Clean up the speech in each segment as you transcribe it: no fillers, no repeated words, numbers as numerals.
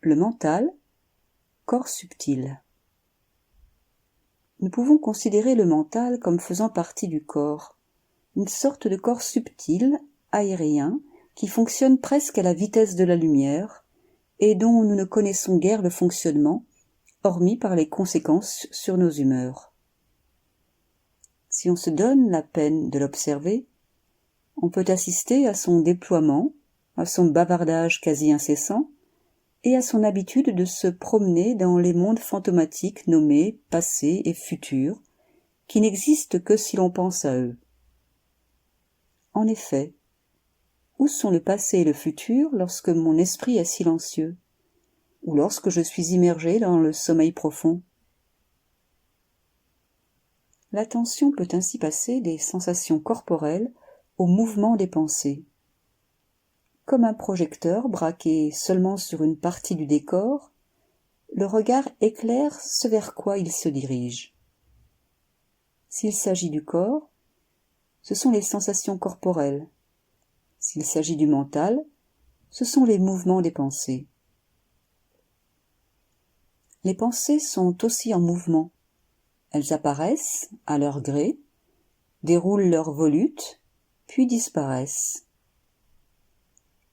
Le mental, corps subtil. Nous pouvons considérer le mental comme faisant partie du corps, une sorte de corps subtil, aérien, qui fonctionne presque à la vitesse de la lumière, et dont nous ne connaissons guère le fonctionnement, hormis par les conséquences sur nos humeurs. Si on se donne la peine de l'observer, on peut assister à son déploiement, à son bavardage quasi incessant, et à son habitude de se promener dans les mondes fantomatiques nommés passé et futur, qui n'existent que si l'on pense à eux. En effet, où sont le passé et le futur lorsque mon esprit est silencieux, ou lorsque je suis immergé dans le sommeil profond? L'attention peut ainsi passer des sensations corporelles au mouvement des pensées. Comme un projecteur braqué seulement sur une partie du décor, le regard éclaire ce vers quoi il se dirige. S'il s'agit du corps, ce sont les sensations corporelles. S'il s'agit du mental, ce sont les mouvements des pensées. Les pensées sont aussi en mouvement. Elles apparaissent, à leur gré, déroulent leur volute, puis disparaissent.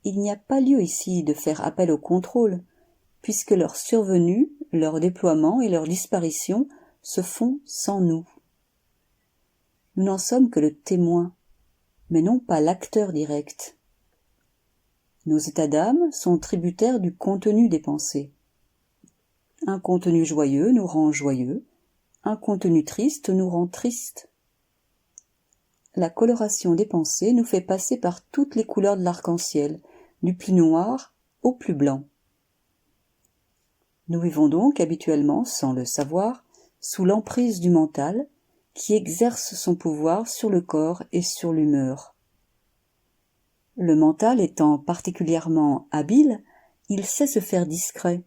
Il n'y a pas lieu ici de faire appel au contrôle, puisque leur survenue, leur déploiement et leur disparition se font sans nous. Nous n'en sommes que le témoin, mais non pas l'acteur direct. Nos états d'âme sont tributaires du contenu des pensées. Un contenu joyeux nous rend joyeux, un contenu triste nous rend triste. La coloration des pensées nous fait passer par toutes les couleurs de l'arc-en-ciel, du plus noir au plus blanc. Nous vivons donc habituellement, sans le savoir, sous l'emprise du mental, qui exerce son pouvoir sur le corps et sur l'humeur. Le mental étant particulièrement habile, il sait se faire discret.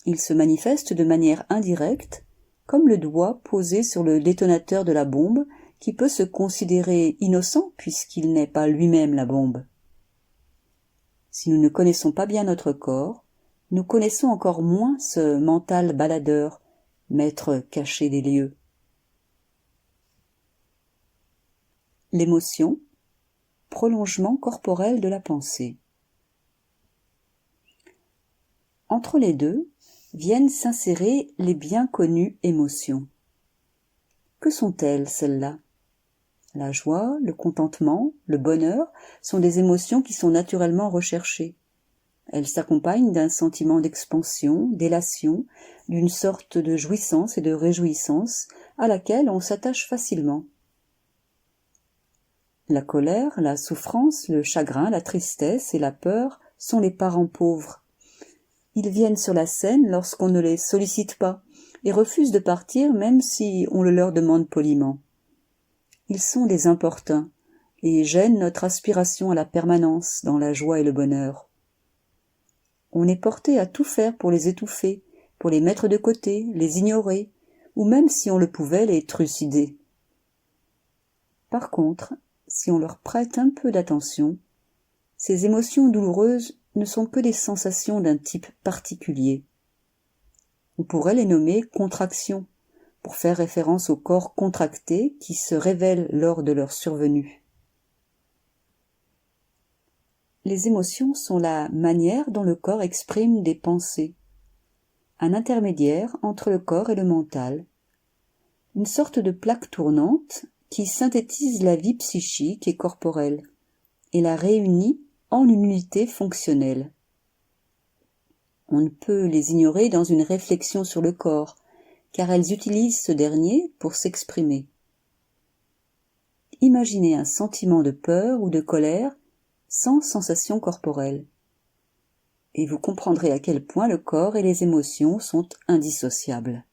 Il se manifeste de manière indirecte, comme le doigt posé sur le détonateur de la bombe, qui peut se considérer innocent puisqu'il n'est pas lui-même la bombe. Si nous ne connaissons pas bien notre corps, nous connaissons encore moins ce mental baladeur, maître caché des lieux. L'émotion, prolongement corporel de la pensée. Entre les deux viennent s'insérer les bien connues émotions. Que sont-elles, celles-là? La joie, le contentement, le bonheur sont des émotions qui sont naturellement recherchées. Elles s'accompagnent d'un sentiment d'expansion, d'élation, d'une sorte de jouissance et de réjouissance à laquelle on s'attache facilement. La colère, la souffrance, le chagrin, la tristesse et la peur sont les parents pauvres. Ils viennent sur la scène lorsqu'on ne les sollicite pas et refusent de partir même si on le leur demande poliment. Ils sont des importuns et gênent notre aspiration à la permanence dans la joie et le bonheur. On est porté à tout faire pour les étouffer, pour les mettre de côté, les ignorer, ou même si on le pouvait, les trucider. Par contre, si on leur prête un peu d'attention, ces émotions douloureuses ne sont que des sensations d'un type particulier. On pourrait les nommer contractions, pour faire référence au corps contracté qui se révèle lors de leur survenue. Les émotions sont la manière dont le corps exprime des pensées, un intermédiaire entre le corps et le mental, une sorte de plaque tournante qui synthétise la vie psychique et corporelle et la réunit en une unité fonctionnelle. On ne peut les ignorer dans une réflexion sur le corps, car elles utilisent ce dernier pour s'exprimer. Imaginez un sentiment de peur ou de colère sans sensation corporelle, et vous comprendrez à quel point le corps et les émotions sont indissociables.